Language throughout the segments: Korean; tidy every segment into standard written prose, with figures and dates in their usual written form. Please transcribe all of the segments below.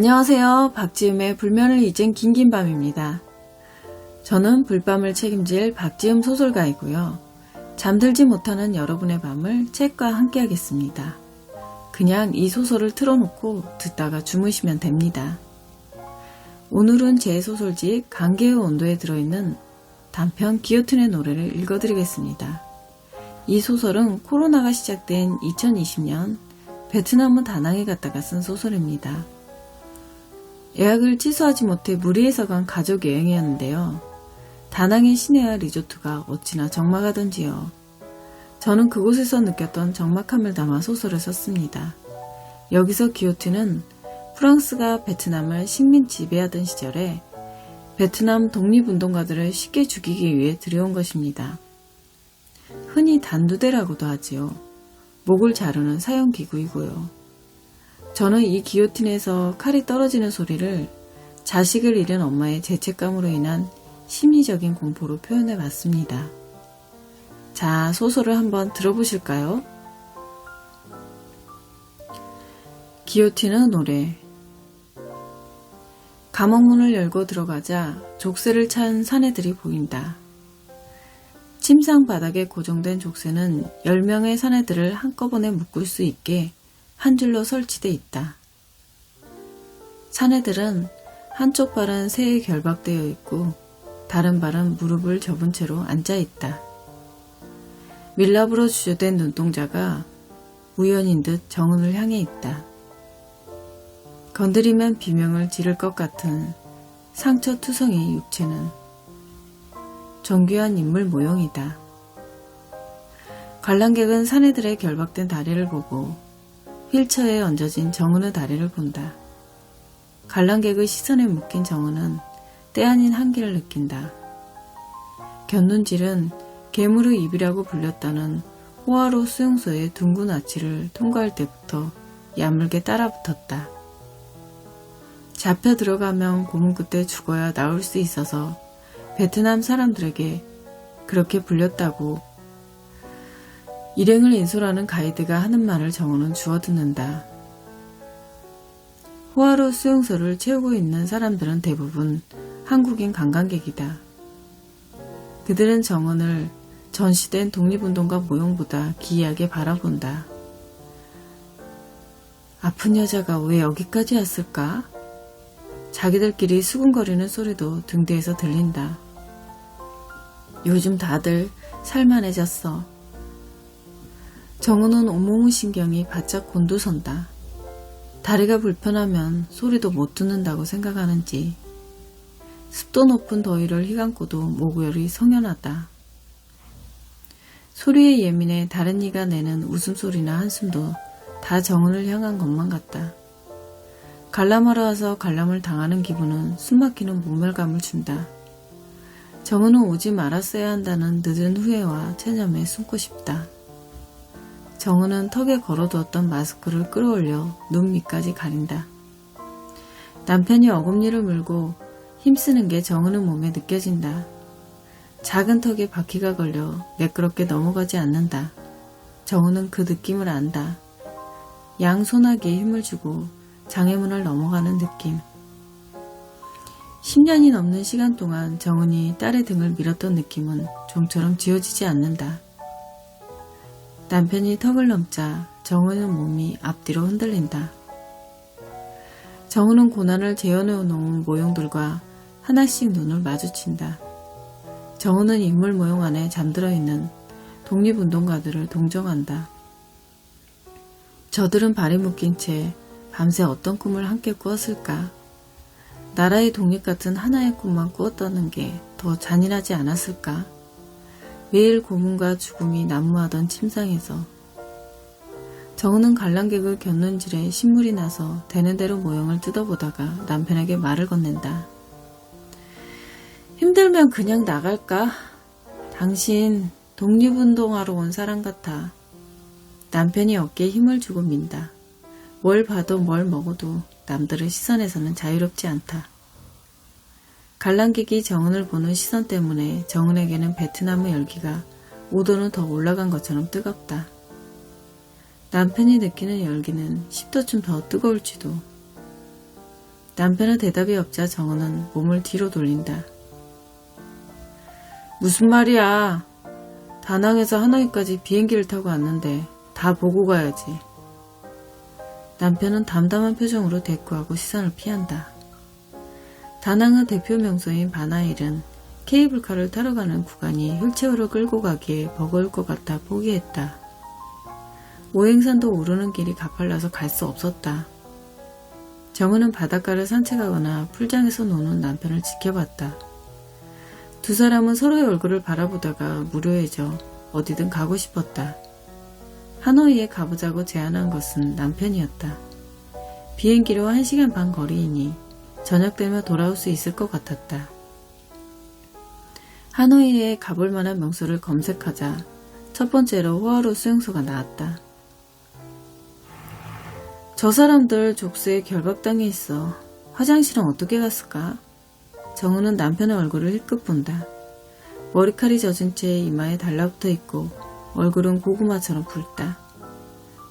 안녕하세요. 박지음의 불면을 잊은 긴긴밤입니다. 저는 불밤을 책임질 박지음 소설가이고요. 잠들지 못하는 여러분의 밤을 책과 함께 하겠습니다. 그냥 이 소설을 틀어놓고 듣다가 주무시면 됩니다. 오늘은 제 소설집 강계의 온도에 들어있는 단편 기요틴의 노래를 읽어드리겠습니다. 이 소설은 코로나가 시작된 2020년 베트남은 다낭에 갔다가 쓴 소설입니다. 예약을 취소하지 못해 무리해서 간 가족 여행이었는데요. 다낭의 시내와 리조트가 어찌나 적막하던지요. 저는 그곳에서 느꼈던 적막함을 담아 소설을 썼습니다. 여기서 기요틴은 프랑스가 베트남을 식민 지배하던 시절에 베트남 독립운동가들을 쉽게 죽이기 위해 들여온 것입니다. 흔히 단두대라고도 하지요. 목을 자르는 사형기구이고요. 저는 이 기요틴에서 칼이 떨어지는 소리를 자식을 잃은 엄마의 죄책감으로 인한 심리적인 공포로 표현해 봤습니다. 자, 소설을 한번 들어보실까요? 기요틴의 노래. 감옥문을 열고 들어가자 족쇄를 찬 사내들이 보인다. 침상 바닥에 고정된 족쇄는 10명의 사내들을 한꺼번에 묶을 수 있게 한 줄로 설치돼 있다. 사내들은 한쪽 발은 새에 결박되어 있고 다른 발은 무릎을 접은 채로 앉아 있다. 밀랍으로 주조된 눈동자가 우연인 듯 정은을 향해 있다. 건드리면 비명을 지를 것 같은 상처투성이 육체는 정교한 인물 모형이다. 관람객은 사내들의 결박된 다리를 보고 휠체어에 얹어진 정은의 다리를 본다. 관람객의 시선에 묶인 정은은 때 아닌 한기를 느낀다. 곁눈질은 괴물의 입이라고 불렸다는 호화로 수용소의 둥근 아치를 통과할 때부터 야물게 따라붙었다. 잡혀 들어가면 고문 끝에 죽어야 나올 수 있어서 베트남 사람들에게 그렇게 불렸다고 일행을 인솔하는 가이드가 하는 말을 정우는 주워듣는다. 호화로 수용소를 채우고 있는 사람들은 대부분 한국인 관광객이다. 그들은 정은을 전시된 독립운동가 모형보다 기이하게 바라본다. 아픈 여자가 왜 여기까지 왔을까? 자기들끼리 수군거리는 소리도 등 뒤에서 들린다. 요즘 다들 살만해졌어. 정우는 온몸의 신경이 바짝 곤두선다. 다리가 불편하면 소리도 못 듣는다고 생각하는지 습도 높은 더위를 휘감고도 모구열이 성연하다. 소리에 예민해 다른 이가 내는 웃음소리나 한숨도 다 정은을 향한 것만 같다. 관람하러 와서 관람을 당하는 기분은 숨막히는 모멸감을 준다. 정은은 오지 말았어야 한다는 늦은 후회와 체념에 숨고 싶다. 정은은 턱에 걸어두었던 마스크를 끌어올려 눈 밑까지 가린다. 남편이 어금니를 물고 힘쓰는 게 정은의 몸에 느껴진다. 작은 턱에 바퀴가 걸려 매끄럽게 넘어가지 않는다. 정은은 그 느낌을 안다. 양손아귀에 힘을 주고 장애문을 넘어가는 느낌. 10년이 넘는 시간 동안 정은이 딸의 등을 밀었던 느낌은 좀처럼 지워지지 않는다. 남편이 턱을 넘자 정은의 몸이 앞뒤로 흔들린다. 정은은 고난을 재현해놓은 모형들과 하나씩 눈을 마주친다. 정은은 인물 모형 안에 잠들어 있는 독립운동가들을 동정한다. 저들은 발이 묶인 채 밤새 어떤 꿈을 함께 꾸었을까? 나라의 독립 같은 하나의 꿈만 꾸었다는 게 더 잔인하지 않았을까? 매일 고문과 죽음이 난무하던 침상에서 정은은 관람객의 곁눈질에 신물이 나서 되는 대로 모형을 뜯어보다가 남편에게 말을 건넨다. 힘들면 그냥 나갈까? 당신 독립운동하러 온 사람 같아. 남편이 어깨에 힘을 주고 민다. 뭘 봐도 뭘 먹어도 남들의 시선에서는 자유롭지 않다. 관람객이 정은을 보는 시선 때문에 정은에게는 베트남의 열기가 5도는 더 올라간 것처럼 뜨겁다. 남편이 느끼는 열기는 10도쯤 더 뜨거울지도. 남편의 대답이 없자 정은은 몸을 뒤로 돌린다. 무슨 말이야. 다낭에서 하노이까지 비행기를 타고 왔는데 다 보고 가야지. 남편은 담담한 표정으로 대꾸하고 시선을 피한다. 다낭의 대표 명소인 바나일은 케이블카를 타러 가는 구간이 휠체어로 끌고 가기에 버거울 것 같아 포기했다. 오행산도 오르는 길이 가팔라서 갈 수 없었다. 정은은 바닷가를 산책하거나 풀장에서 노는 남편을 지켜봤다. 두 사람은 서로의 얼굴을 바라보다가 무료해져 어디든 가고 싶었다. 하노이에 가보자고 제안한 것은 남편이었다. 비행기로 1시간 반 거리이니 저녁 되면 돌아올 수 있을 것 같았다. 하노이에 가볼 만한 명소를 검색하자 첫 번째로 호아루 수용소가 나왔다. 저 사람들 족쇄에 결박당해 있어. 화장실은 어떻게 갔을까? 정우는 남편의 얼굴을 힐끗 본다. 머리칼이 젖은 채 이마에 달라붙어 있고 얼굴은 고구마처럼 붉다.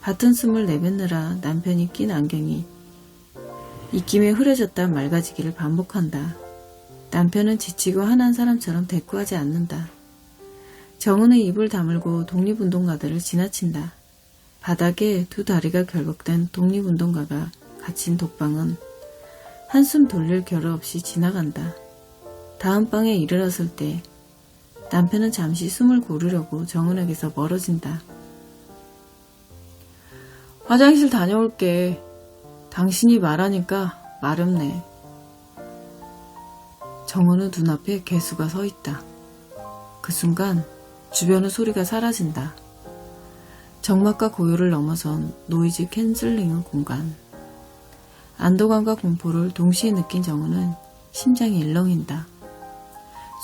밭은 숨을 내뱉느라 남편이 낀 안경이 입김에 흐려졌다 맑아지기를 반복한다. 남편은 지치고 화난 사람처럼 대꾸하지 않는다. 정우는 입을 다물고 독립운동가들을 지나친다. 바닥에 두 다리가 결박된 독립운동가가 갇힌 독방은 한숨 돌릴 겨루 없이 지나간다. 다음 방에 이르렀을 때 남편은 잠시 숨을 고르려고 정은에게서 멀어진다. 화장실 다녀올게. 당신이 말하니까 마렵네. 정은의 눈앞에 개수가 서 있다. 그 순간 주변의 소리가 사라진다. 적막과 고요를 넘어선 노이즈 캔슬링의 공간. 안도감과 공포를 동시에 느낀 정은은 심장이 일렁인다.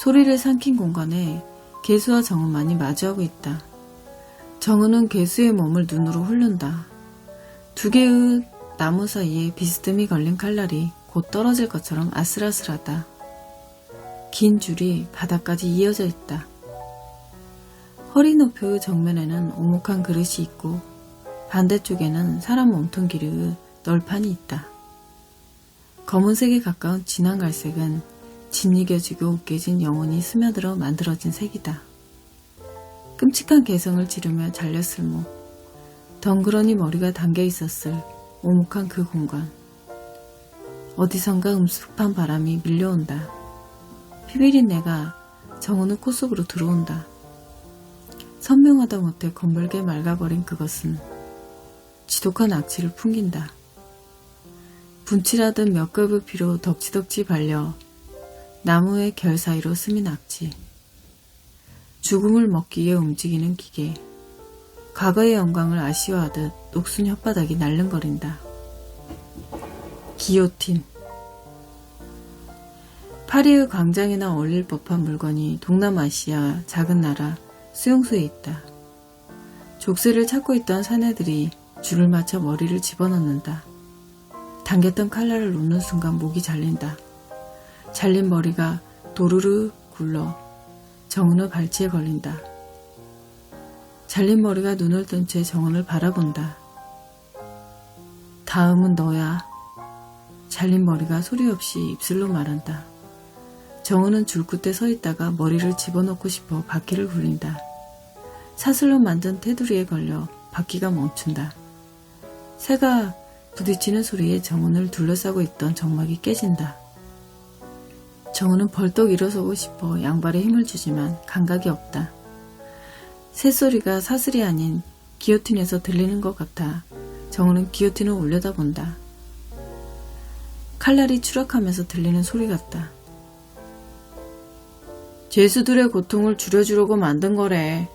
소리를 삼킨 공간에 개수와 정은만이 마주하고 있다. 정은은 개수의 몸을 눈으로 훑는다. 두 개의 나무 사이에 비스듬히 걸린 칼날이 곧 떨어질 것처럼 아슬아슬하다. 긴 줄이 바닥까지 이어져 있다. 허리 높이의 정면에는 오목한 그릇이 있고 반대쪽에는 사람 몸통 길이의 널판이 있다. 검은색에 가까운 진한 갈색은 짓이겨지고 으깨진 영혼이 스며들어 만들어진 색이다. 끔찍한 개성을 지르며 잘렸을 목, 덩그러니 머리가 담겨 있었을 오목한 그 공간. 어디선가 음습한 바람이 밀려온다. 피비린내가 정은의 코 속으로 들어온다. 선명하다 못해 검붉게 맑아버린 그것은 지독한 악취를 풍긴다. 분칠하던 몇 겹의 피로 덕지덕지 발려 나무의 결 사이로 스민 악취. 죽음을 먹기 위해 움직이는 기계. 과거의 영광을 아쉬워하듯 녹슨 혓바닥이 날름거린다. 기요틴. 파리의 광장에나 어울릴 법한 물건이 동남아시아 작은 나라 수용소에 있다. 족쇄를 찾고 있던 사내들이 줄을 맞춰 머리를 집어넣는다. 당겼던 칼날을 놓는 순간 목이 잘린다. 잘린 머리가 도르르 굴러 정은의 발치에 걸린다. 잘린 머리가 눈을 뜬 채 정은을 바라본다. 다음은 너야. 잘린 머리가 소리 없이 입술로 말한다. 정은은 줄 끝에 서 있다가 머리를 집어넣고 싶어 바퀴를 굴린다. 사슬로 만든 테두리에 걸려 바퀴가 멈춘다. 새가 부딪히는 소리에 정은을 둘러싸고 있던 정막이 깨진다. 정은은 벌떡 일어서고 싶어 양발에 힘을 주지만 감각이 없다. 새소리가 사슬이 아닌 기요틴에서 들리는 것 같아 정은은 기요틴을 올려다본다. 칼날이 추락하면서 들리는 소리 같다. 죄수들의 고통을 줄여주려고 만든 거래.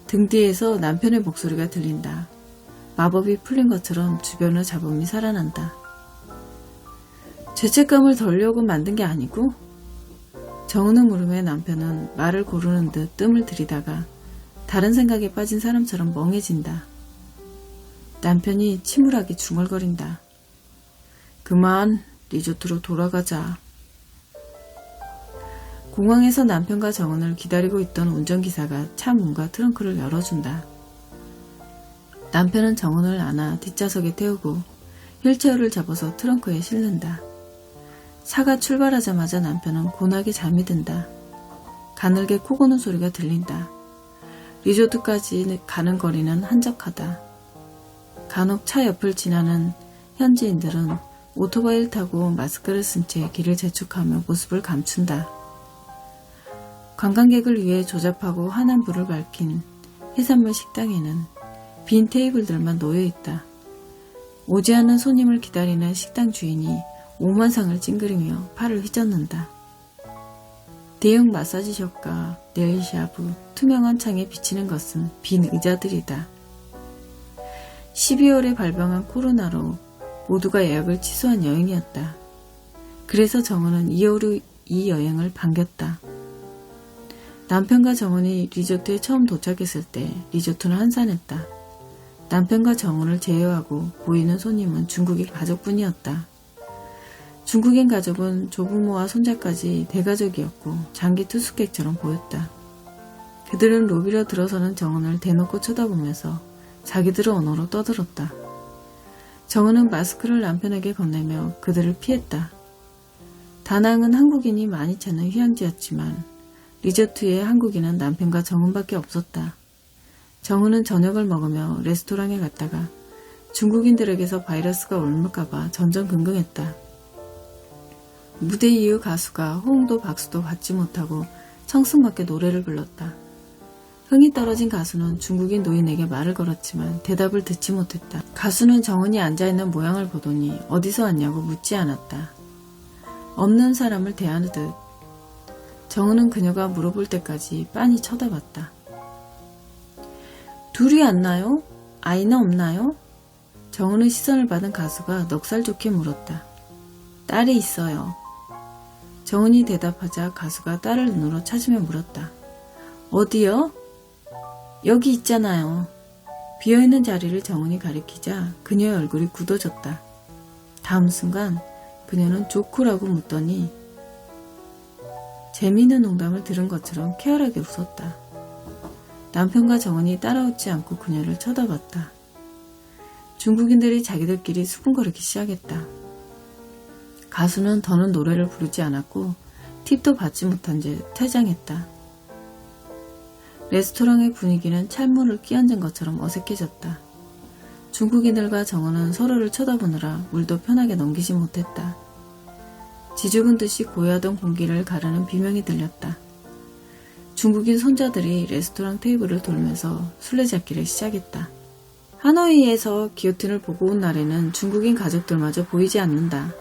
등 뒤에서 남편의 목소리가 들린다. 마법이 풀린 것처럼 주변의 잡음이 살아난다. 죄책감을 덜려고 만든 게 아니고? 정은의 물음에 남편은 말을 고르는 듯 뜸을 들이다가 다른 생각에 빠진 사람처럼 멍해진다. 남편이 침울하게 중얼거린다. 그만 리조트로 돌아가자. 공항에서 남편과 정은을 기다리고 있던 운전기사가 차 문과 트렁크를 열어준다. 남편은 정은을 안아 뒷좌석에 태우고 휠체어를 잡아서 트렁크에 실는다. 차가 출발하자마자 남편은 고나게 잠이 든다. 가늘게 코 고는 소리가 들린다. 리조트까지 가는 거리는 한적하다. 간혹 차 옆을 지나는 현지인들은 오토바이를 타고 마스크를 쓴 채 길을 재촉하며 모습을 감춘다. 관광객을 위해 조잡하고 환한 불을 밝힌 해산물 식당에는 빈 테이블들만 놓여있다. 오지 않는 손님을 기다리는 식당 주인이 오만상을 찡그리며 팔을 휘젓는다. 대형 마사지숍과 네일샵, 투명한 창에 비치는 것은 빈 의자들이다. 12월에 발병한 코로나로 모두가 예약을 취소한 여행이었다. 그래서 정은은 이후로 이 여행을 반겼다. 남편과 정은이 리조트에 처음 도착했을 때 리조트는 한산했다. 남편과 정은을 제외하고 보이는 손님은 중국인 가족뿐이었다. 중국인 가족은 조부모와 손자까지 대가족이었고 장기 투숙객처럼 보였다. 그들은 로비로 들어서는 정은을 대놓고 쳐다보면서 자기들의 언어로 떠들었다. 정은은 마스크를 남편에게 건네며 그들을 피했다. 다낭은 한국인이 많이 찾는 휴양지였지만 리조트에 한국인은 남편과 정은밖에 없었다. 정은은 저녁을 먹으며 레스토랑에 갔다가 중국인들에게서 바이러스가 옮을까봐 전전긍긍했다. 무대 이후 가수가 호응도 박수도 받지 못하고 청승맞게 노래를 불렀다. 흥이 떨어진 가수는 중국인 노인에게 말을 걸었지만 대답을 듣지 못했다. 가수는 정은이 앉아있는 모양을 보더니 어디서 왔냐고 묻지 않았다. 없는 사람을 대하듯 정은은 그녀가 물어볼 때까지 빤히 쳐다봤다. 둘이 왔나요? 아이는 없나요? 정은의 시선을 받은 가수가 넉살 좋게 물었다. 딸이 있어요. 정은이 대답하자 가수가 딸을 눈으로 찾으며 물었다. 어디요? 여기 있잖아요. 비어있는 자리를 정은이 가리키자 그녀의 얼굴이 굳어졌다. 다음 순간 그녀는 좋구라고 묻더니 재미있는 농담을 들은 것처럼 쾌활하게 웃었다. 남편과 정은이 따라오지 않고 그녀를 쳐다봤다. 중국인들이 자기들끼리 수군거리기 시작했다. 가수는 더는 노래를 부르지 않았고 팁도 받지 못한 채 퇴장했다. 레스토랑의 분위기는 찬물을 끼얹은 것처럼 어색해졌다. 중국인들과 정은은 서로를 쳐다보느라 물도 편하게 넘기지 못했다. 지죽은 듯이 고요하던 공기를 가르는 비명이 들렸다. 중국인 손자들이 레스토랑 테이블을 돌면서 술래잡기를 시작했다. 하노이에서 기요틴을 보고 온 날에는 중국인 가족들마저 보이지 않는다.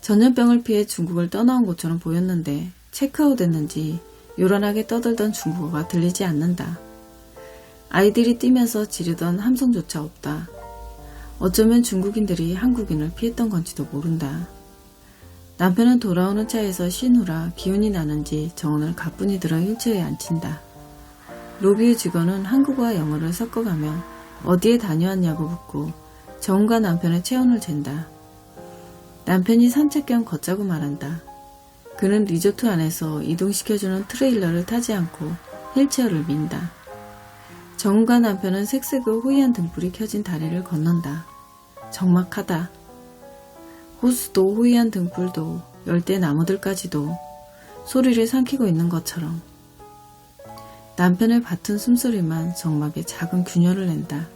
전염병을 피해 중국을 떠나온 것처럼 보였는데 체크아웃 했는지 요란하게 떠들던 중국어가 들리지 않는다. 아이들이 뛰면서 지르던 함성조차 없다. 어쩌면 중국인들이 한국인을 피했던 건지도 모른다. 남편은 돌아오는 차에서 쉰 후라 기운이 나는지 정은을 가뿐히 들어 휠체어에 앉힌다. 로비의 직원은 한국어와 영어를 섞어가며 어디에 다녀왔냐고 묻고 정은과 남편의 체온을 잰다. 남편이 산책 겸 걷자고 말한다. 그는 리조트 안에서 이동시켜주는 트레일러를 타지 않고 휠체어를 민다. 정은과 남편은 색색의 호이안 등불이 켜진 다리를 건넌다. 적막하다. 호수도 호이안 등불도 열대 나무들까지도 소리를 삼키고 있는 것처럼 남편의 밭은 숨소리만 정막에 작은 균열을 낸다.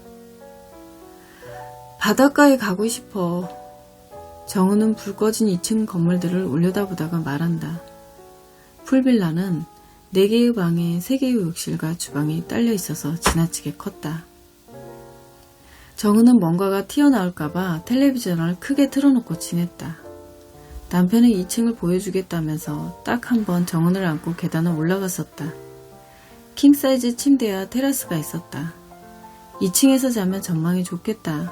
바닷가에 가고 싶어. 정은은 불 꺼진 2층 건물들을 올려다보다가 말한다. 풀빌라는 4개의 방에 3개의 욕실과 주방이 딸려 있어서 지나치게 컸다. 정은은 뭔가가 튀어나올까봐 텔레비전을 크게 틀어놓고 지냈다. 남편은 2층을 보여주겠다면서 딱 한 번 정은을 안고 계단을 올라갔었다. 킹사이즈 침대와 테라스가 있었다. 2층에서 자면 전망이 좋겠다.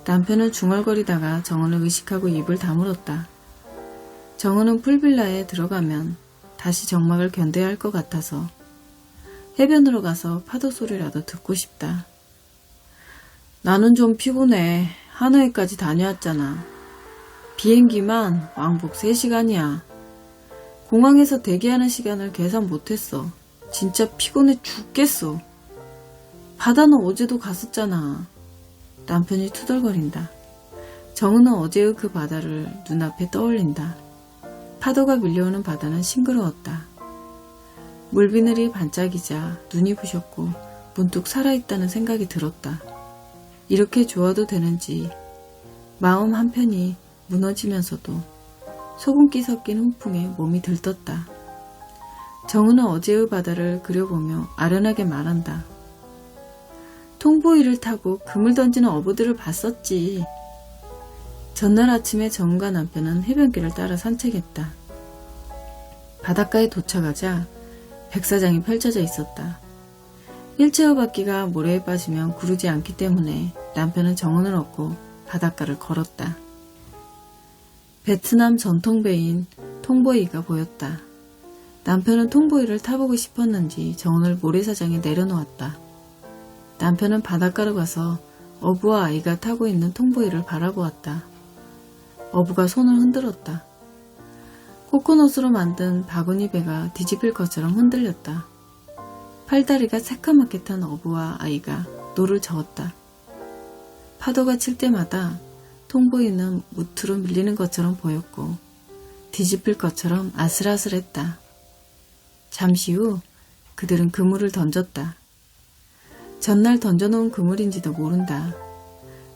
남편은 중얼거리다가 정은을 의식하고 입을 다물었다. 정은은 풀빌라에 들어가면 다시 정막을 견뎌야 할 것 같아서 해변으로 가서 파도 소리라도 듣고 싶다. 나는 좀 피곤해. 하노이까지 다녀왔잖아. 비행기만 왕복 3시간이야. 공항에서 대기하는 시간을 계산 못했어. 진짜 피곤해 죽겠어. 바다는 어제도 갔었잖아. 남편이 투덜거린다. 정은은 어제의 그 바다를 눈앞에 떠올린다. 파도가 밀려오는 바다는 싱그러웠다. 물비늘이 반짝이자 눈이 부셨고 문득 살아있다는 생각이 들었다. 이렇게 좋아도 되는지 마음 한편이 무너지면서도 소금기 섞인 훈풍에 몸이 들떴다. 정은은 어제의 바다를 그려보며 아련하게 말한다. 통보이를 타고 금을 던지는 어부들을 봤었지. 전날 아침에 정은과 남편은 해변길을 따라 산책했다. 바닷가에 도착하자 백사장이 펼쳐져 있었다. 일체어 바퀴가 모래에 빠지면 구르지 않기 때문에 남편은 정은을 얻고 바닷가를 걸었다. 베트남 전통배인 통보이가 보였다. 남편은 통보이를 타보고 싶었는지 정은을 모래사장에 내려놓았다. 남편은 바닷가로 가서 어부와 아이가 타고 있는 통보이를 바라보았다. 어부가 손을 흔들었다. 코코넛으로 만든 바구니 배가 뒤집힐 것처럼 흔들렸다. 팔다리가 새까맣게 탄 어부와 아이가 노를 저었다. 파도가 칠 때마다 통보이는 무트로 밀리는 것처럼 보였고 뒤집힐 것처럼 아슬아슬했다. 잠시 후 그들은 그물을 던졌다. 전날 던져놓은 그물인지도 모른다.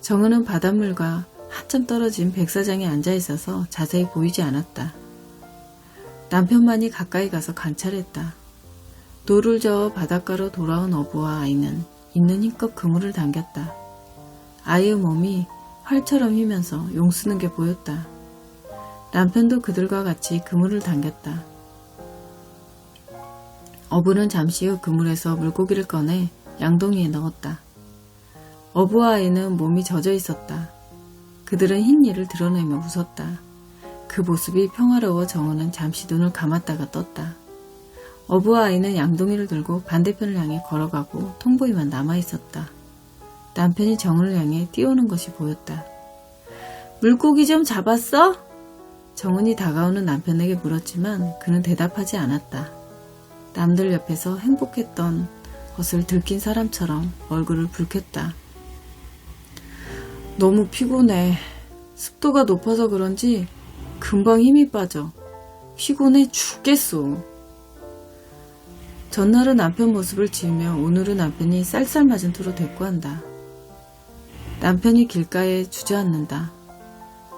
정은은 바닷물과 한참 떨어진 백사장에 앉아있어서 자세히 보이지 않았다. 남편만이 가까이 가서 관찰했다. 노를 저어 바닷가로 돌아온 어부와 아이는 있는 힘껏 그물을 당겼다. 아이의 몸이 활처럼 휘면서 용쓰는 게 보였다. 남편도 그들과 같이 그물을 당겼다. 어부는 잠시 후 그물에서 물고기를 꺼내 양동이에 넣었다. 어부와 아이는 몸이 젖어 있었다. 그들은 흰 이를 드러내며 웃었다. 그 모습이 평화로워 정은은 잠시 눈을 감았다가 떴다. 어부와 아이는 양동이를 들고 반대편을 향해 걸어가고 통보이만 남아있었다. 남편이 정은을 향해 뛰어오는 것이 보였다. 물고기 좀 잡았어? 정은이 다가오는 남편에게 물었지만 그는 대답하지 않았다. 남들 옆에서 행복했던 것을 들킨 사람처럼 얼굴을 붉혔다. 너무 피곤해. 습도가 높아서 그런지 금방 힘이 빠져. 피곤해 죽겠어. 전날은 남편 모습을 지으며 오늘은 남편이 쌀쌀 맞은 투로 대꾸한다. 남편이 길가에 주저앉는다.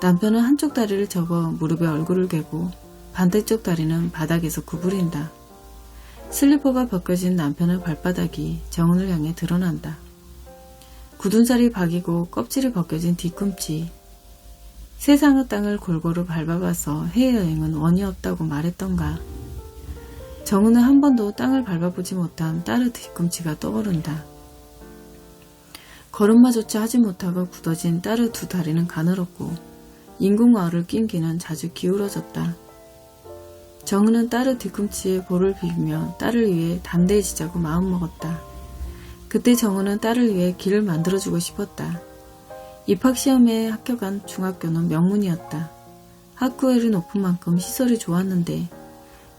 남편은 한쪽 다리를 접어 무릎에 얼굴을 개고 반대쪽 다리는 바닥에서 구부린다. 슬리퍼가 벗겨진 남편의 발바닥이 정은을 향해 드러난다. 굳은 살이 박이고 껍질이 벗겨진 뒤꿈치. 세상의 땅을 골고루 밟아봐서 해외여행은 원이 없다고 말했던가. 정은은 한 번도 땅을 밟아보지 못한 딸의 뒤꿈치가 떠오른다. 걸음마조차 하지 못하고 굳어진 딸의 두 다리는 가늘었고 인공와울을 낀 귀는 자주 기울어졌다. 정은은 딸의 뒤꿈치에 볼을 비비며 딸을 위해 담대해지자고 마음먹었다. 그때 정은은 딸을 위해 길을 만들어주고 싶었다. 입학시험에 합격한 중학교는 명문이었다. 학구열이 높은 만큼 시설이 좋았는데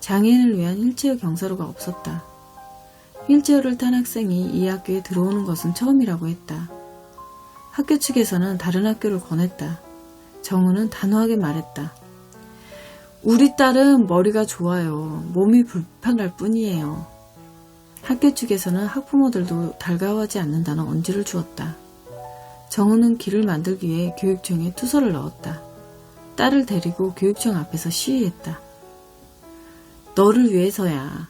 장애인을 위한 휠체어 경사로가 없었다. 휠체어를 탄 학생이 이 학교에 들어오는 것은 처음이라고 했다. 학교 측에서는 다른 학교를 권했다. 정은은 단호하게 말했다. 우리 딸은 머리가 좋아요. 몸이 불편할 뿐이에요. 학교 측에서는 학부모들도 달가워하지 않는다는 언지를 주었다. 정은은 길을 만들기 위해 교육청에 투서를 넣었다. 딸을 데리고 교육청 앞에서 시위했다. 너를 위해서야.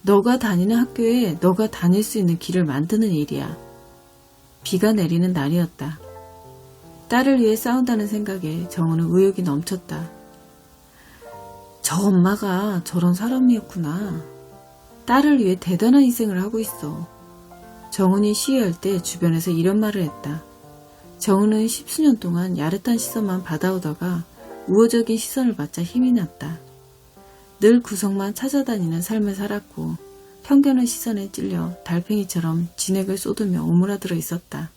너가 다니는 학교에 너가 다닐 수 있는 길을 만드는 일이야. 비가 내리는 날이었다. 딸을 위해 싸운다는 생각에 정은은 의욕이 넘쳤다. 저 엄마가 저런 사람이었구나. 딸을 위해 대단한 희생을 하고 있어. 정은이 시위할 때 주변에서 이런 말을 했다. 정은은 10수년 동안 야릇한 시선만 받아오다가 우호적인 시선을 받자 힘이 났다. 늘 구석만 찾아다니는 삶을 살았고 편견의 시선에 찔려 달팽이처럼 진액을 쏟으며 오므라들어 있었다.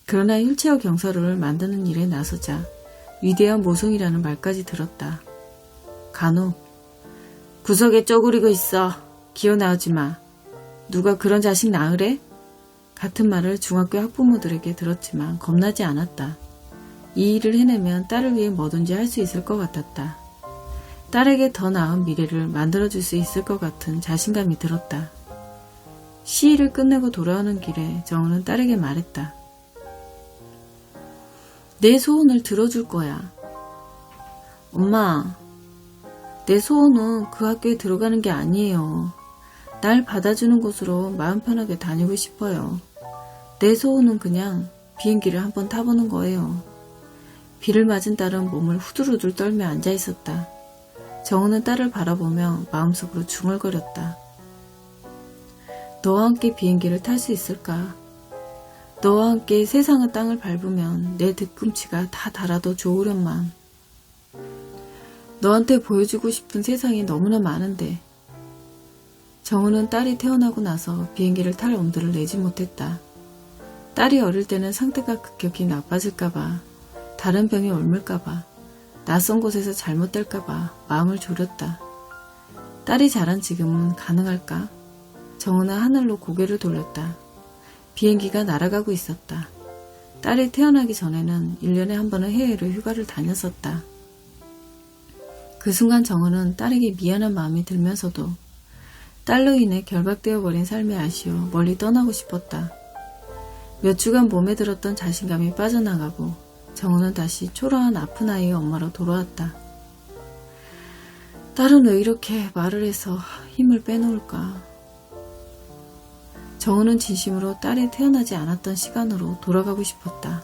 그러나 휠체어 경사로를 만드는 일에 나서자 위대한 모성이라는 말까지 들었다. 간혹 구석에 쪼그리고 있어. 기어 나오지 마. 누가 그런 자식 낳으래? 같은 말을 중학교 학부모들에게 들었지만 겁나지 않았다. 이 일을 해내면 딸을 위해 뭐든지 할 수 있을 것 같았다. 딸에게 더 나은 미래를 만들어줄 수 있을 것 같은 자신감이 들었다. 시일을 끝내고 돌아오는 길에 정우는 딸에게 말했다. 내 소원을 들어줄 거야. 엄마, 내 소원은 그 학교에 들어가는 게 아니에요. 날 받아주는 곳으로 마음 편하게 다니고 싶어요. 내 소원은 그냥 비행기를 한번 타보는 거예요. 비를 맞은 딸은 몸을 후들후들 떨며 앉아있었다. 정우는 딸을 바라보며 마음속으로 중얼거렸다. 너와 함께 비행기를 탈 수 있을까? 너와 함께 세상의 땅을 밟으면 내 뒤꿈치가 다 닳아도 좋으련만. 너한테 보여주고 싶은 세상이 너무나 많은데. 정우는 딸이 태어나고 나서 비행기를 탈 엄두를 내지 못했다. 딸이 어릴 때는 상태가 급격히 나빠질까봐, 다른 병이 옮을까봐, 낯선 곳에서 잘못될까봐 마음을 졸였다. 딸이 자란 지금은 가능할까? 정우는 하늘로 고개를 돌렸다. 비행기가 날아가고 있었다. 딸이 태어나기 전에는 1년에 한 번은 해외로 휴가를 다녔었다. 그 순간 정우는 딸에게 미안한 마음이 들면서도 딸로 인해 결박되어 버린 삶에 아쉬워 멀리 떠나고 싶었다. 몇 주간 몸에 들었던 자신감이 빠져나가고 정우는 다시 초라한 아픈 아이의 엄마로 돌아왔다. 딸은 왜 이렇게 말을 해서 힘을 빼놓을까? 정우는 진심으로 딸이 태어나지 않았던 시간으로 돌아가고 싶었다.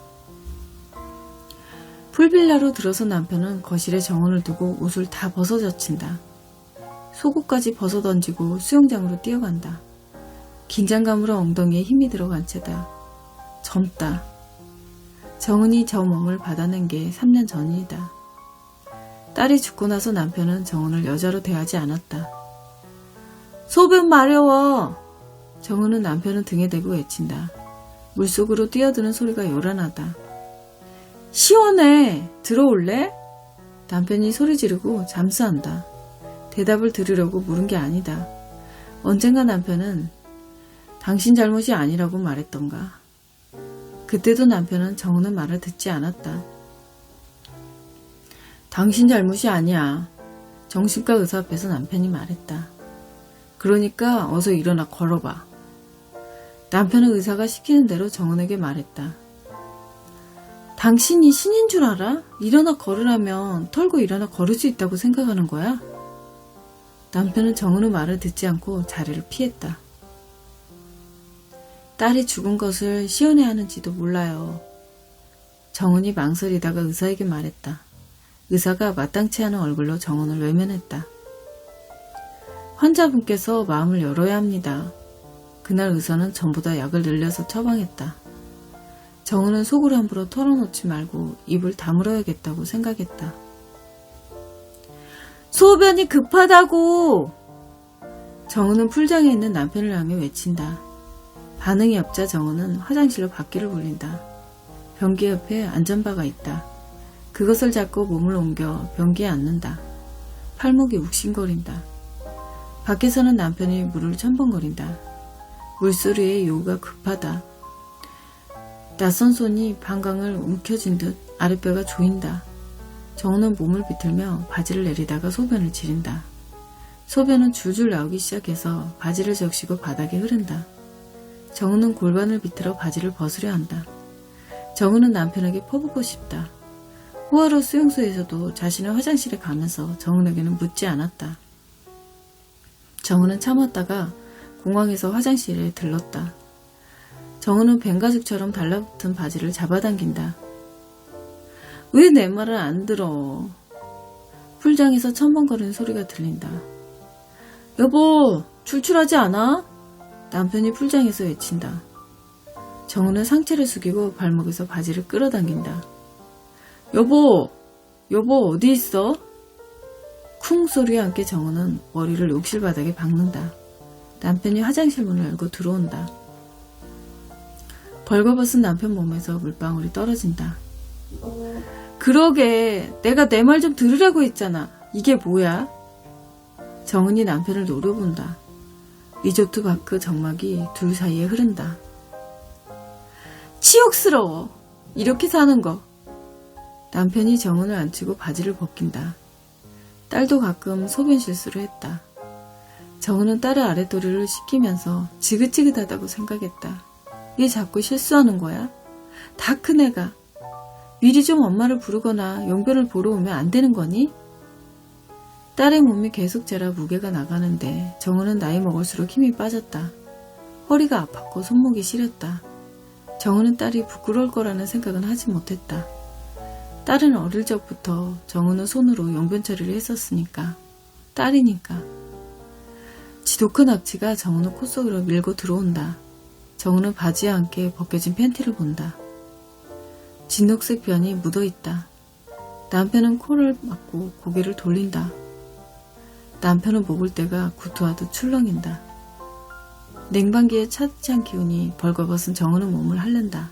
풀빌라로 들어선 남편은 거실에 정우를 두고 옷을 다 벗어젖힌다. 속옷까지 벗어던지고 수영장으로 뛰어간다. 긴장감으로 엉덩이에 힘이 들어간 채다. 젊다. 정은이 저 몸을 받아낸 게 3년 전이다. 딸이 죽고 나서 남편은 정은을 여자로 대하지 않았다. 소변 마려워! 정은은 남편은 등에 대고 외친다. 물속으로 뛰어드는 소리가 요란하다. 시원해! 들어올래? 남편이 소리 지르고 잠수한다. 대답을 들으려고 물은 게 아니다. 언젠가 남편은 당신 잘못이 아니라고 말했던가. 그때도 남편은 정은의 말을 듣지 않았다. 당신 잘못이 아니야. 정신과 의사 앞에서 남편이 말했다. 그러니까 어서 일어나 걸어봐. 남편은 의사가 시키는 대로 정은에게 말했다. 당신이 신인 줄 알아? 일어나 걸으라면 털고 일어나 걸을 수 있다고 생각하는 거야? 남편은 정은의 말을 듣지 않고 자리를 피했다. 딸이 죽은 것을 시연해야 하는지도 몰라요. 정은이 망설이다가 의사에게 말했다. 의사가 마땅치 않은 얼굴로 정은을 외면했다. 환자분께서 마음을 열어야 합니다. 그날 의사는 전보다 약을 늘려서 처방했다. 정은은 속으로 함부로 털어놓지 말고 입을 다물어야겠다고 생각했다. 소변이 급하다고! 정은은 풀장에 있는 남편을 향해 외친다. 반응이 없자 정은은 화장실로 바퀴를 굴린다. 변기 옆에 안전바가 있다. 그것을 잡고 몸을 옮겨 변기에 앉는다. 팔목이 욱신거린다. 밖에서는 남편이 물을 첨벙거린다. 물소리에 요구가 급하다. 낯선 손이 방광을 움켜쥔 듯 아랫배가 조인다. 정우는 몸을 비틀며 바지를 내리다가 소변을 지린다. 소변은 줄줄 나오기 시작해서 바지를 적시고 바닥에 흐른다. 정우는 골반을 비틀어 바지를 벗으려 한다. 정우는 남편에게 퍼붓고 싶다. 호화로 수용소에서도 자신의 화장실에 가면서 정은에게는 묻지 않았다. 정은은 참았다가 공항에서 화장실에 들렀다. 정은은 뱀가죽처럼 달라붙은 바지를 잡아당긴다. 왜 내 말을 안 들어? 풀장에서 첨벙거리는 소리가 들린다. 여보, 출출하지 않아? 남편이 풀장에서 외친다. 정은은 상체를 숙이고 발목에서 바지를 끌어당긴다. 여보 어디 있어? 쿵 소리에 함께 정은은 머리를 욕실 바닥에 박는다. 남편이 화장실 문을 열고 들어온다. 벌거벗은 남편 몸에서 물방울이 떨어진다. 그러게, 내가 내 말 좀 들으라고 했잖아. 이게 뭐야? 정은이 남편을 노려본다. 리조트 바크 점막이 둘 사이에 흐른다. 치욕스러워. 이렇게 사는 거. 남편이 정은을 앉히고 바지를 벗긴다. 딸도 가끔 소변 실수를 했다. 정은은 딸의 아랫도리를 씻기면서 지긋지긋하다고 생각했다. 얘 자꾸 실수하는 거야? 다 큰 애가. 미리 좀 엄마를 부르거나 용변을 보러 오면 안 되는 거니? 딸의 몸이 계속 자라 무게가 나가는데 정은은 나이 먹을수록 힘이 빠졌다. 허리가 아팠고 손목이 시렸다. 정은은 딸이 부끄러울 거라는 생각은 하지 못했다. 딸은 어릴 적부터 정은은 손으로 용변 처리를 했었으니까. 딸이니까. 지도 큰 악취가 정은은 코 속으로 밀고 들어온다. 정은은 바지에 함께 벗겨진 팬티를 본다. 진녹색 변이 묻어있다. 남편은 코를 막고 고개를 돌린다. 남편은 목을 때가 구토하듯 출렁인다. 냉방기에 차디찬 기운이 벌거벗은 정은은 몸을 핥는다.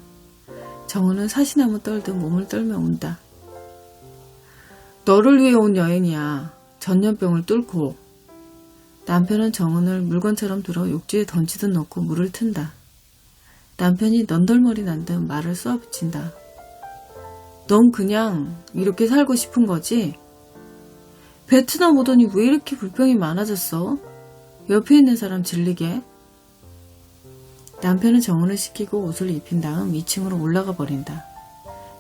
정은은 사시나무 떨듯 몸을 떨며 운다. 너를 위해 온 여행이야. 전염병을 뚫고. 남편은 정은을 물건처럼 들어 욕조에 던지듯 넣고 물을 튼다. 남편이 넌덜머리 난 듯 말을 쏘아붙인다. 넌 그냥 이렇게 살고 싶은 거지? 베트남 오더니 왜 이렇게 불평이 많아졌어? 옆에 있는 사람 질리게? 남편은 정은을 씻기고 옷을 입힌 다음 2층으로 올라가 버린다.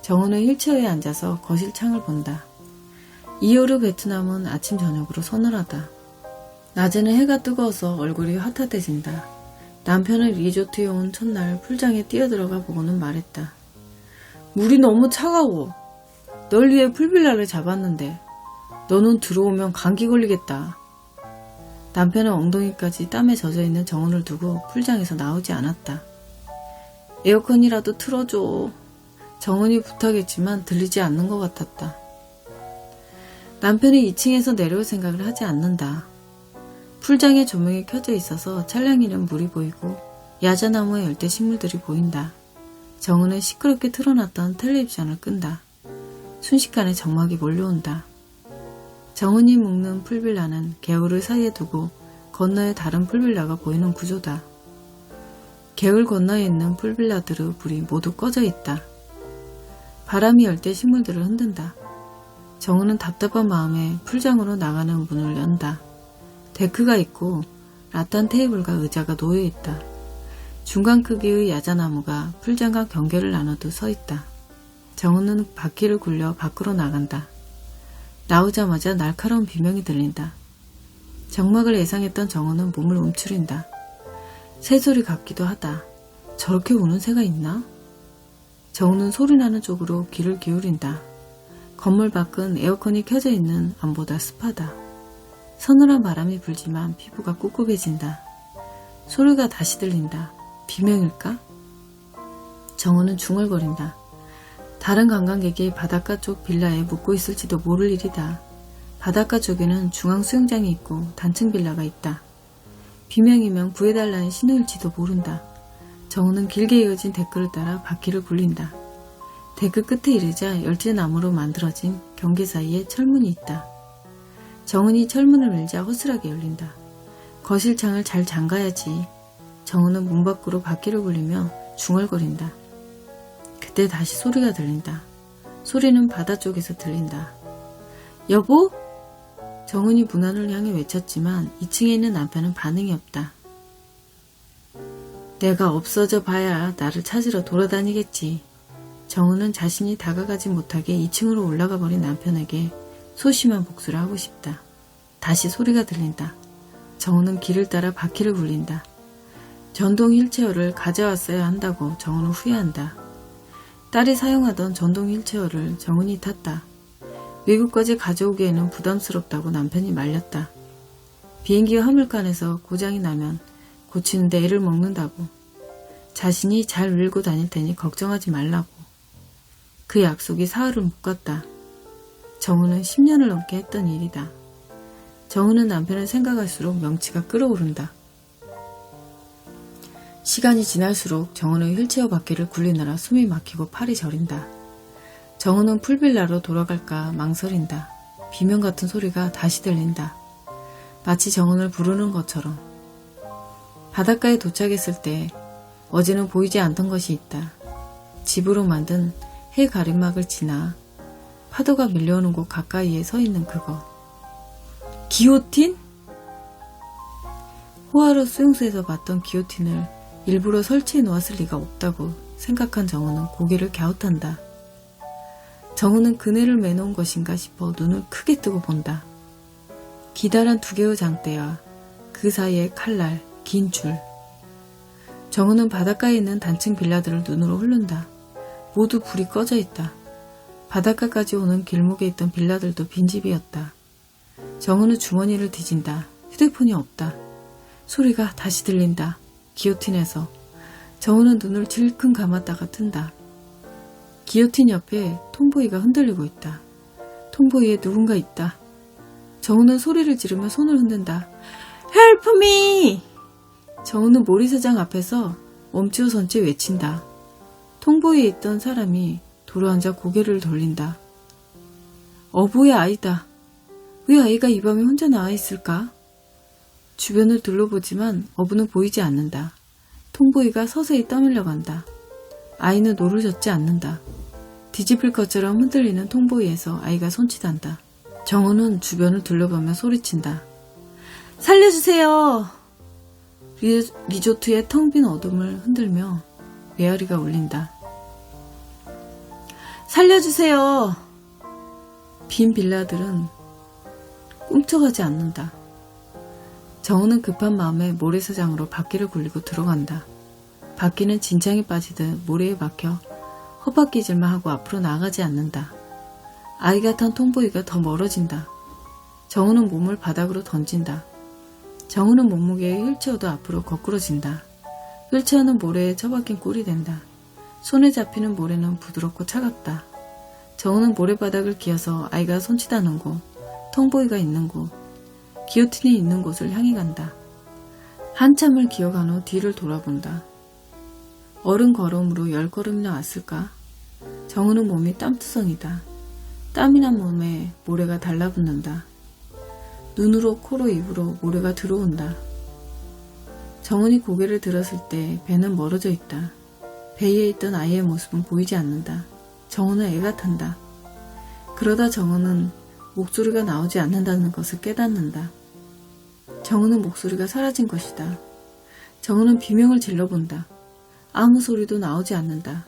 정은은 휠체어에 앉아서 거실 창을 본다. 이후로 베트남은 아침 저녁으로 서늘하다. 낮에는 해가 뜨거워서 얼굴이 핫핫해진다. 남편은 리조트에 온 첫날 풀장에 뛰어들어가 보고는 말했다. 물이 너무 차가워. 널 위해 풀빌라를 잡았는데 너는 들어오면 감기 걸리겠다. 남편은 엉덩이까지 땀에 젖어있는 정은을 두고 풀장에서 나오지 않았다. 에어컨이라도 틀어줘. 정은이 부탁했지만 들리지 않는 것 같았다. 남편이 2층에서 내려올 생각을 하지 않는다. 풀장에 조명이 켜져 있어서 찰랑이는 물이 보이고 야자나무의 열대 식물들이 보인다. 정은은 시끄럽게 틀어놨던 텔레비전을 끈다. 순식간에 정막이 몰려온다. 정은이 묵는 풀빌라는 개울을 사이에 두고 건너에 다른 풀빌라가 보이는 구조다. 개울 건너에 있는 풀빌라들의 불이 모두 꺼져 있다. 바람이 열대 식물들을 흔든다. 정은은 답답한 마음에 풀장으로 나가는 문을 연다. 데크가 있고 라탄 테이블과 의자가 놓여 있다. 중간 크기의 야자나무가 풀장과 경계를 나누듯 서 있다. 정은은 바퀴를 굴려 밖으로 나간다. 나오자마자 날카로운 비명이 들린다. 정막을 예상했던 정은은 몸을 움츠린다. 새소리 같기도 하다. 저렇게 우는 새가 있나? 정은은 소리나는 쪽으로 귀를 기울인다. 건물 밖은 에어컨이 켜져 있는 안보다 습하다. 서늘한 바람이 불지만 피부가 꿉꿉해진다. 소리가 다시 들린다. 비명일까? 정은은 중얼거린다. 다른 관광객이 바닷가 쪽 빌라에 묵고 있을지도 모를 일이다. 바닷가 쪽에는 중앙 수영장이 있고 단층 빌라가 있다. 비명이면 구해달라는 신호일지도 모른다. 정은은 길게 이어진 데크를 따라 바퀴를 굴린다. 데크 끝에 이르자 열쇠나무로 만들어진 경계 사이에 철문이 있다. 정은이 철문을 밀자 허술하게 열린다. 거실 창을 잘 잠가야지. 정은은 문 밖으로 바퀴를 굴리며 중얼거린다. 그때 다시 소리가 들린다. 소리는 바다 쪽에서 들린다. 여보? 정은이 문 안을 향해 외쳤지만 2층에 있는 남편은 반응이 없다. 내가 없어져 봐야 나를 찾으러 돌아다니겠지. 정은은 자신이 다가가지 못하게 2층으로 올라가 버린 남편에게 소심한 복수를 하고 싶다. 다시 소리가 들린다. 정은은 길을 따라 바퀴를 굴린다. 전동 휠체어를 가져왔어야 한다고 정은은 후회한다. 딸이 사용하던 전동 휠체어를 정은이 탔다. 미국까지 가져오기에는 부담스럽다고 남편이 말렸다. 비행기 화물칸에서 고장이 나면 고치는데 애를 먹는다고. 자신이 잘 밀고 다닐 테니 걱정하지 말라고. 그 약속이 사흘을 못 갔다. 정은은 10년을 넘게 했던 일이다. 정은은 남편을 생각할수록 명치가 끓어오른다. 시간이 지날수록 정은의 휠체어 바퀴를 굴리느라 숨이 막히고 팔이 저린다. 정은은 풀빌라로 돌아갈까 망설인다. 비명 같은 소리가 다시 들린다. 마치 정은을 부르는 것처럼. 바닷가에 도착했을 때 어제는 보이지 않던 것이 있다. 집으로 만든 해 가림막을 지나 파도가 밀려오는 곳 가까이에 서 있는 그거. 기요틴? 호화로 수용소에서 봤던 기요틴을 일부러 설치해 놓았을 리가 없다고 생각한 정우는 고개를 갸웃한다. 정우는 그네를 매놓은 것인가 싶어 눈을 크게 뜨고 본다. 기다란 두 개의 장대와 그 사이에 칼날, 긴 줄. 정우는 바닷가에 있는 단층 빌라들을 눈으로 흐른다. 모두 불이 꺼져 있다. 바닷가까지 오는 길목에 있던 빌라들도 빈집이었다. 정우는 주머니를 뒤진다. 휴대폰이 없다. 소리가 다시 들린다. 기요틴에서. 정우는 눈을 질끈 감았다가 뜬다. 기요틴 옆에 톰보이가 흔들리고 있다. 톰보이에 누군가 있다. 정우는 소리를 지르며 손을 흔든다. Help me! 정우는 모리사장 앞에서 멈추어 선 채 외친다. 톰보이에 있던 사람이 도로앉아 고개를 돌린다. 어부의 아이다. 왜 아이가 이 밤에 혼자 나와 있을까? 주변을 둘러보지만 어부는 보이지 않는다. 톰보이가 서서히 떠밀려 간다. 아이는 노르젓지 않는다. 뒤집힐 것처럼 흔들리는 톰보이에서 아이가 손짓한다. 정우는 주변을 둘러보며 소리친다. 살려주세요! 리조트의 텅 빈 어둠을 흔들며 메아리가 울린다. 살려주세요! 빈 빌라들은 꿈쩍하지 않는다. 정우는 급한 마음에 모래사장으로 바퀴를 굴리고 들어간다. 바퀴는 진창에 빠지듯 모래에 박혀 헛바퀴질만 하고 앞으로 나아가지 않는다. 아이가 탄 톰보이가 더 멀어진다. 정우는 몸을 바닥으로 던진다. 정우는 몸무게에 휠체어도 앞으로 거꾸러진다. 휠체어는 모래에 처박힌 꼴이 된다. 손에 잡히는 모래는 부드럽고 차갑다. 정우는 모래바닥을 기어서 아이가 손짓하는 곳, 톰보이가 있는 곳, 기요틴이 있는 곳을 향해 간다. 한참을 기어간 후 뒤를 돌아본다. 어른 걸음으로 10걸음이나 왔을까? 정우는 몸이 땀투성이다. 땀이 난 몸에 모래가 달라붙는다. 눈으로 코로 입으로 모래가 들어온다. 정은이 고개를 들었을 때 배는 멀어져 있다. 배 위에 있던 아이의 모습은 보이지 않는다. 정은은 애가 탄다. 그러다 정은은 목소리가 나오지 않는다는 것을 깨닫는다. 정은은 목소리가 사라진 것이다. 정은은 비명을 질러본다. 아무 소리도 나오지 않는다.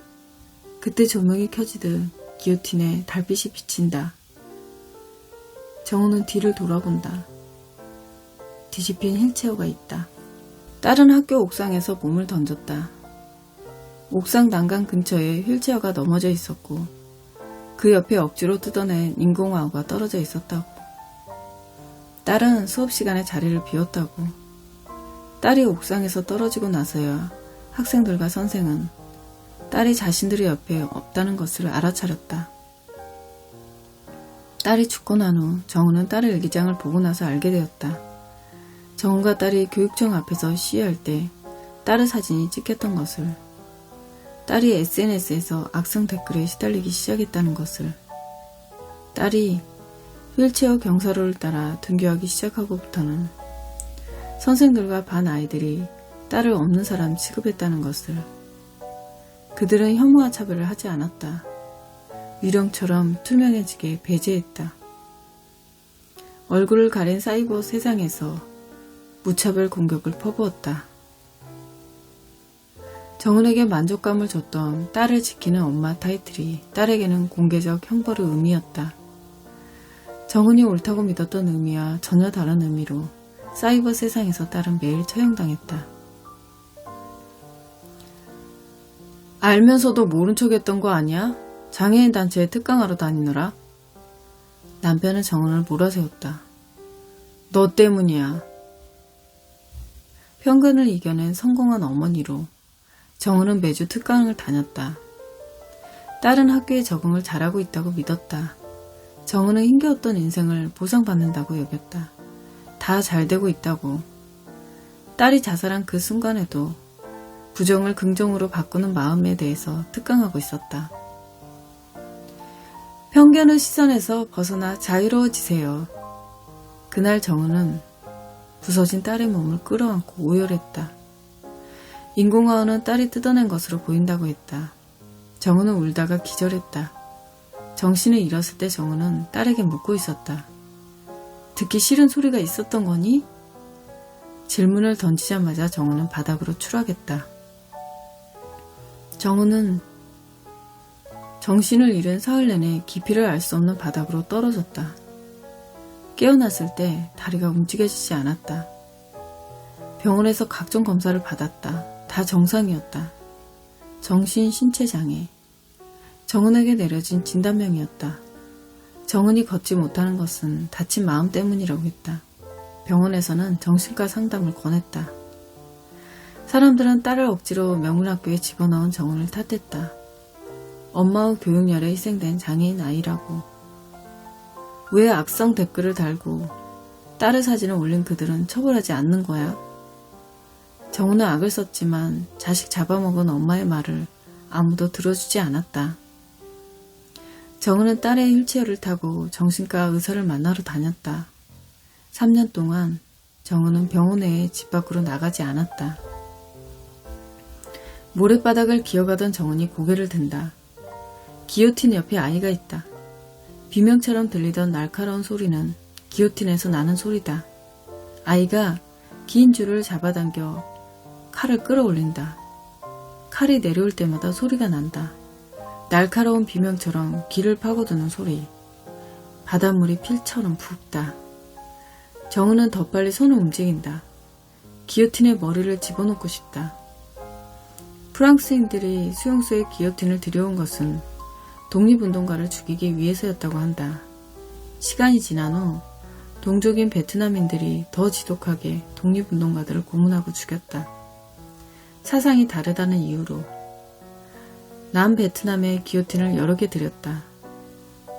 그때 조명이 켜지듯 기요틴에 달빛이 비친다. 정우는 뒤를 돌아본다. 뒤집힌 휠체어가 있다. 딸은 학교 옥상에서 몸을 던졌다. 옥상 난간 근처에 휠체어가 넘어져 있었고 그 옆에 억지로 뜯어낸 인공화호가 떨어져 있었다고. 딸은 수업 시간에 자리를 비웠다고. 딸이 옥상에서 떨어지고 나서야 학생들과 선생은 딸이 자신들의 옆에 없다는 것을 알아차렸다. 딸이 죽고 난 후 정우는 딸의 일기장을 보고 나서 알게 되었다. 정우가 딸이 교육청 앞에서 시위할 때 딸의 사진이 찍혔던 것을, 딸이 SNS에서 악성 댓글에 시달리기 시작했다는 것을, 딸이 휠체어 경사로를 따라 등교하기 시작하고부터는 선생들과 반 아이들이 딸을 없는 사람 취급했다는 것을, 그들은 혐오와 차별을 하지 않았다. 유령처럼 투명해지게 배제했다. 얼굴을 가린 사이버 세상에서 무차별 공격을 퍼부었다. 정은에게 만족감을 줬던 딸을 지키는 엄마 타이틀이 딸에게는 공개적 형벌의 의미였다. 정은이 옳다고 믿었던 의미와 전혀 다른 의미로 사이버 세상에서 딸은 매일 처형당했다. 알면서도 모른 척 했던 거 아니야? 장애인 단체에 특강하러 다니느라? 남편은 정은을 몰아세웠다. 너 때문이야. 편견을 이겨낸 성공한 어머니로 정은은 매주 특강을 다녔다. 딸은 학교에 적응을 잘하고 있다고 믿었다. 정은은 힘겨웠던 인생을 보상받는다고 여겼다. 다 잘되고 있다고. 딸이 자살한 그 순간에도 부정을 긍정으로 바꾸는 마음에 대해서 특강하고 있었다. 편견의 시선에서 벗어나 자유로워지세요. 그날 정은은 부서진 딸의 몸을 끌어안고 오열했다. 인공화호는 딸이 뜯어낸 것으로 보인다고 했다. 정은은 울다가 기절했다. 정신을 잃었을 때 정우는 딸에게 묻고 있었다. 듣기 싫은 소리가 있었던 거니? 질문을 던지자마자 정우는 바닥으로 추락했다. 정우는 정신을 잃은 사흘 내내 깊이를 알 수 없는 바닥으로 떨어졌다. 깨어났을 때 다리가 움직여지지 않았다. 병원에서 각종 검사를 받았다. 다 정상이었다. 정신 신체 장애. 정은에게 내려진 진단명이었다. 정은이 걷지 못하는 것은 다친 마음 때문이라고 했다. 병원에서는 정신과 상담을 권했다. 사람들은 딸을 억지로 명문학교에 집어넣은 정은을 탓했다. 엄마의 교육열에 희생된 장애인 아이라고. 왜 악성 댓글을 달고 딸의 사진을 올린 그들은 처벌하지 않는 거야? 정우는 악을 썼지만 자식 잡아먹은 엄마의 말을 아무도 들어주지 않았다. 정우는 딸의 휠체어를 타고 정신과 의사를 만나러 다녔다. 3년 동안 정우는 병원 외에 집 밖으로 나가지 않았다. 모래바닥을 기어가던 정은이 고개를 든다. 기요틴 옆에 아이가 있다. 비명처럼 들리던 날카로운 소리는 기요틴에서 나는 소리다. 아이가 긴 줄을 잡아당겨 칼을 끌어올린다. 칼이 내려올 때마다 소리가 난다. 날카로운 비명처럼 귀를 파고드는 소리. 바닷물이 필처럼 붓다. 정우는 더 빨리 손을 움직인다. 기요틴에 머리를 집어넣고 싶다. 프랑스인들이 수용소에 기요틴을 들여온 것은 독립운동가를 죽이기 위해서였다고 한다. 시간이 지난 후 동족인 베트남인들이 더 지독하게 독립운동가들을 고문하고 죽였다. 사상이 다르다는 이유로 남베트남에 기요틴을 여러 개 들였다.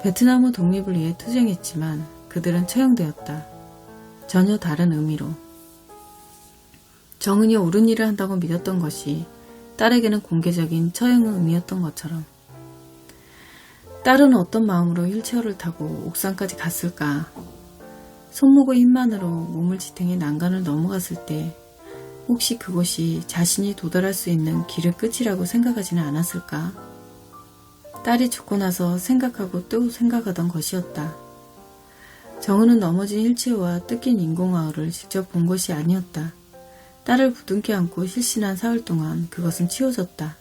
베트남의 독립을 위해 투쟁했지만 그들은 처형되었다. 전혀 다른 의미로. 정은이 옳은 일을 한다고 믿었던 것이 딸에게는 공개적인 처형의 의미였던 것처럼. 딸은 어떤 마음으로 휠체어를 타고 옥상까지 갔을까? 손목의 힘만으로 몸을 지탱해 난간을 넘어갔을 때 혹시 그곳이 자신이 도달할 수 있는 길의 끝이라고 생각하지는 않았을까? 딸이 죽고 나서 생각하고 또 생각하던 것이었다. 정은은 넘어진 휠체어와 뜯긴 인공화호를 직접 본 것이 아니었다. 딸을 부둥켜 안고 실신한 사흘 동안 그것은 치워졌다.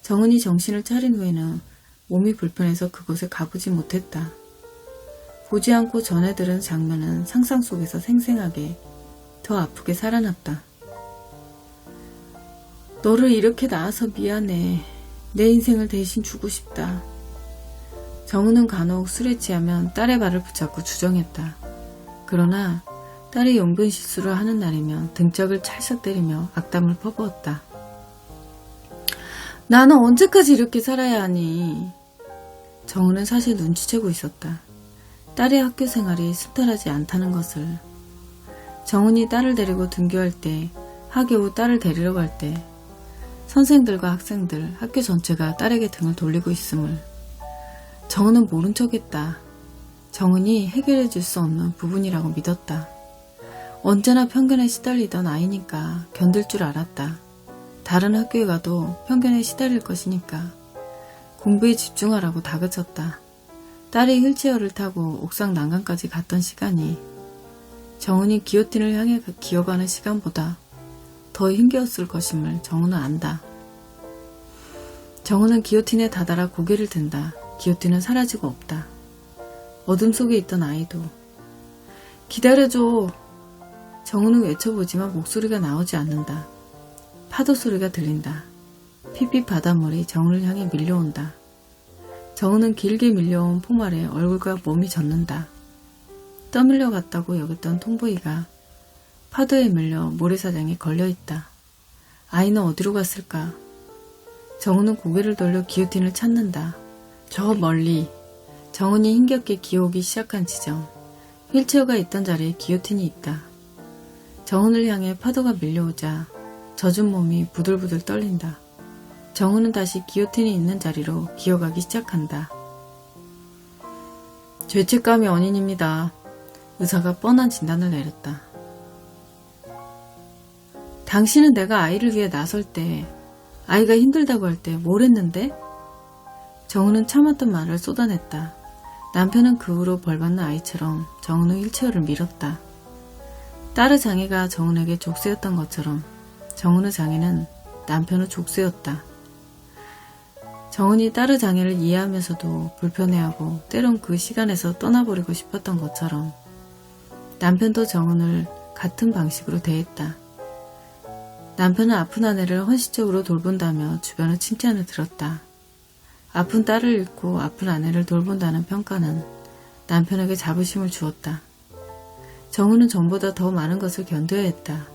정은이 정신을 차린 후에는 몸이 불편해서 그곳에 가보지 못했다. 보지 않고 전해 들은 장면은 상상 속에서 생생하게 더 아프게 살아났다. 너를 이렇게 낳아서 미안해. 내 인생을 대신 주고 싶다. 정은은 간혹 술에 취하면 딸의 발을 붙잡고 주정했다. 그러나 딸이 용변 실수를 하는 날이면 등짝을 찰싹 때리며 악담을 퍼부었다. 나는 언제까지 이렇게 살아야 하니? 정은은 사실 눈치채고 있었다. 딸의 학교 생활이 순탄하지 않다는 것을. 정은이 딸을 데리고 등교할 때, 학교 후 딸을 데리러 갈 때 선생들과 학생들, 학교 전체가 딸에게 등을 돌리고 있음을 정은은 모른 척했다. 정은이 해결해 줄 수 없는 부분이라고 믿었다. 언제나 편견에 시달리던 아이니까 견딜 줄 알았다. 다른 학교에 가도 편견에 시달릴 것이니까 공부에 집중하라고 다그쳤다. 딸이 휠체어를 타고 옥상 난간까지 갔던 시간이 정은이 기요틴을 향해 기어가는 시간보다 더 힘겨웠을 것임을 정은은 안다. 정은은 기요틴에 다다라 고개를 든다. 기요틴은 사라지고 없다. 어둠 속에 있던 아이도 기다려줘. 정은은 외쳐보지만 목소리가 나오지 않는다. 파도 소리가 들린다. 핏빛 바닷물이 정은을 향해 밀려온다. 정은은 길게 밀려온 포말에 얼굴과 몸이 젖는다. 떠밀려 갔다고 여겼던 통보이가 파도에 밀려 모래사장에 걸려있다. 아이는 어디로 갔을까? 정은은 고개를 돌려 기요틴을 찾는다. 저 멀리 정은이 힘겹게 기어오기 시작한 지점. 휠체어가 있던 자리에 기요틴이 있다. 정은을 향해 파도가 밀려오자 젖은 몸이 부들부들 떨린다. 정은은 다시 기요틴이 있는 자리로 기어가기 시작한다. 죄책감이 원인입니다. 의사가 뻔한 진단을 내렸다. 당신은 내가 아이를 위해 나설 때, 아이가 힘들다고 할 때 뭘 했는데? 정우는 참았던 말을 쏟아냈다. 남편은 그 후로 벌받는 아이처럼 정은우 휠체어를 밀었다. 딸의 장애가 정은에게 족쇄였던 것처럼 정은의 장애는 남편의 족쇄였다. 정은이 딸의 장애를 이해하면서도 불편해하고 때론 그 시간에서 떠나버리고 싶었던 것처럼 남편도 정은을 같은 방식으로 대했다. 남편은 아픈 아내를 헌신적으로 돌본다며 주변의 칭찬을 들었다. 아픈 딸을 잃고 아픈 아내를 돌본다는 평가는 남편에게 자부심을 주었다. 정우는 전보다 더 많은 것을 견뎌야 했다.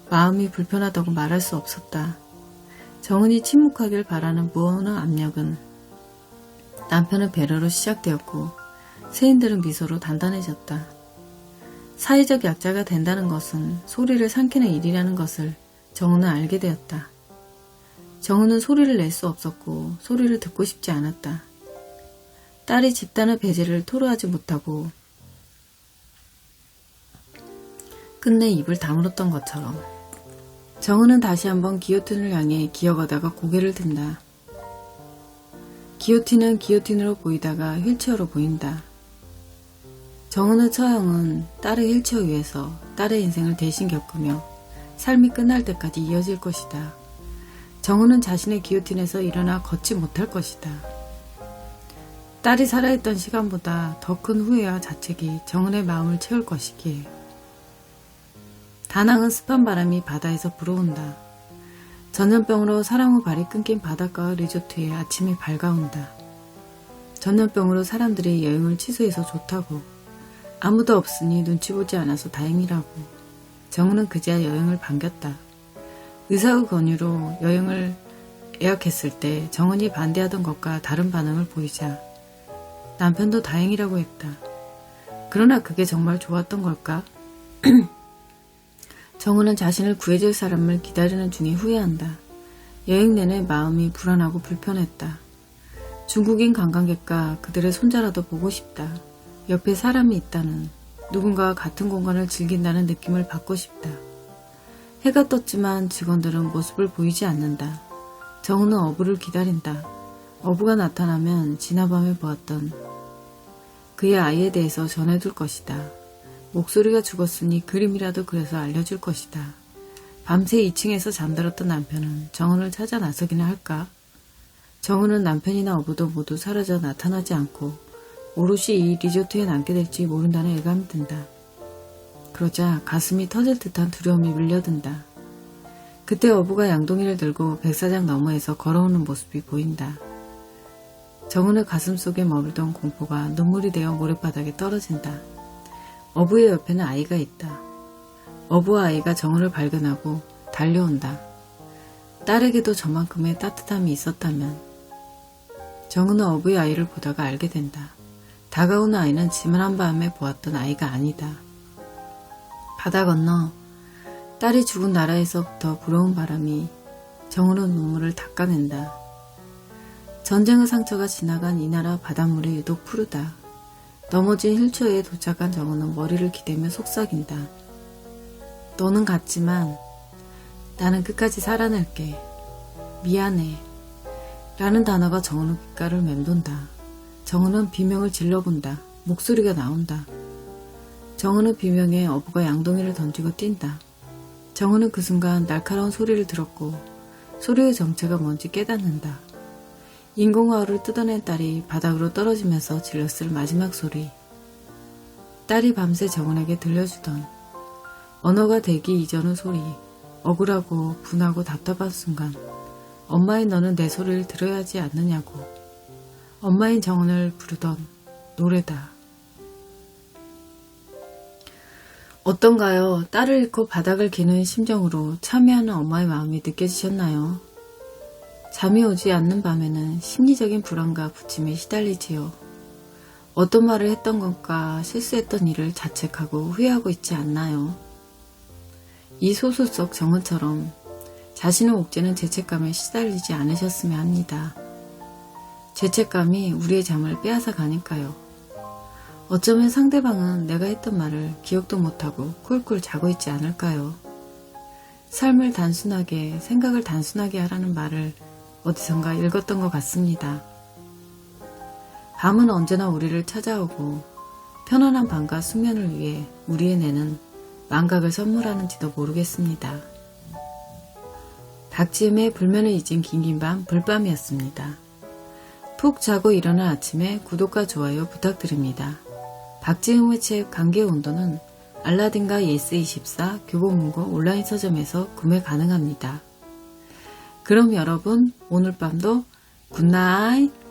마음이 불편하다고 말할 수 없었다. 정은이 침묵하길 바라는 무언의 압력은 남편의 배려로 시작되었고 세인들은 미소로 단단해졌다. 사회적 약자가 된다는 것은 소리를 삼키는 일이라는 것을 정우는 알게 되었다. 정우는 소리를 낼 수 없었고 소리를 듣고 싶지 않았다. 딸이 집단의 배제를 토로하지 못하고 끝내 입을 다물었던 것처럼 정우는 다시 한번 기요틴을 향해 기어가다가 고개를 든다. 기요틴은 기요틴으로 보이다가 휠체어로 보인다. 정우의 처형은 딸의 휠체어 위에서 딸의 인생을 대신 겪으며 삶이 끝날 때까지 이어질 것이다. 정우는 자신의 기요틴에서 일어나 걷지 못할 것이다. 딸이 살아있던 시간보다 더 큰 후회와 자책이 정은의 마음을 채울 것이기에. 다낭은 습한 바람이 바다에서 불어온다. 전염병으로 사람의 발이 끊긴 바닷가와 리조트에 아침이 밝아온다. 전염병으로 사람들이 여행을 취소해서 좋다고, 아무도 없으니 눈치 보지 않아서 다행이라고. 정우는 그제야 여행을 반겼다. 의사의 권유로 여행을 예약했을 때 정은이 반대하던 것과 다른 반응을 보이자 남편도 다행이라고 했다. 그러나 그게 정말 좋았던 걸까? 정은은 자신을 구해줄 사람을 기다리는 중에 후회한다. 여행 내내 마음이 불안하고 불편했다. 중국인 관광객과 그들의 손자라도 보고 싶다. 옆에 사람이 있다는, 누군가와 같은 공간을 즐긴다는 느낌을 받고 싶다. 해가 떴지만 직원들은 모습을 보이지 않는다. 정우는 어부를 기다린다. 어부가 나타나면 지난밤에 보았던 그의 아이에 대해서 전해둘 것이다. 목소리가 죽었으니 그림이라도 그려서 알려줄 것이다. 밤새 2층에서 잠들었던 남편은 정우를 찾아 나서기나 할까? 정우는 남편이나 어부도 모두 사라져 나타나지 않고 오롯이 이 리조트에 남게 될지 모른다는 예감이 든다. 그러자 가슴이 터질 듯한 두려움이 밀려든다. 그때 어부가 양동이를 들고 백사장 너머에서 걸어오는 모습이 보인다. 정은의 가슴 속에 머물던 공포가 눈물이 되어 모래바닥에 떨어진다. 어부의 옆에는 아이가 있다. 어부와 아이가 정은을 발견하고 달려온다. 딸에게도 저만큼의 따뜻함이 있었다면. 정은은 어부의 아이를 보다가 알게 된다. 다가오는 아이는 지난한 밤에 보았던 아이가 아니다. 바다 건너 딸이 죽은 나라에서부터 불어온 바람이 정우의 눈물을 닦아낸다. 전쟁의 상처가 지나간 이 나라 바닷물이 유독 푸르다. 넘어진 휠체어에 도착한 정우는 머리를 기대며 속삭인다. 너는 갔지만 나는 끝까지 살아낼게. 미안해. 라는 단어가 정우의 귓가를 맴돈다. 정우는 비명을 질러본다. 목소리가 나온다. 정우의 비명에 어부가 양동이를 던지고 뛴다. 정우는 그 순간 날카로운 소리를 들었고 소리의 정체가 뭔지 깨닫는다. 인공화호를 뜯어낸 딸이 바닥으로 떨어지면서 질렀을 마지막 소리. 딸이 밤새 정은에게 들려주던 언어가 되기 이전의 소리. 억울하고 분하고 답답한 순간 엄마인 너는 내 소리를 들어야 하지 않느냐고. 엄마인 정은을 부르던 노래다. 어떤가요? 딸을 잃고 바닥을 기는 심정으로 참여하는 엄마의 마음이 느껴지셨나요? 잠이 오지 않는 밤에는 심리적인 불안과 부침에 시달리지요. 어떤 말을 했던 것과 실수했던 일을 자책하고 후회하고 있지 않나요? 이 소설 속 정은처럼 자신을 옥죄는 죄책감에 시달리지 않으셨으면 합니다. 죄책감이 우리의 잠을 빼앗아 가니까요. 어쩌면 상대방은 내가 했던 말을 기억도 못하고 꿀꿀 자고 있지 않을까요? 삶을 단순하게, 생각을 단순하게 하라는 말을 어디선가 읽었던 것 같습니다. 밤은 언제나 우리를 찾아오고 편안한 밤과 숙면을 위해 우리의 뇌는 망각을 선물하는지도 모르겠습니다. 박지음의 불면을 잊은 긴긴밤 불밤이었습니다. 푹 자고 일어난 아침에 구독과 좋아요 부탁드립니다. 박지음의 책 감기의 온도는 알라딘과 예스24 교보문고 온라인 서점에서 구매 가능합니다. 그럼 여러분 오늘 밤도 굿나잇!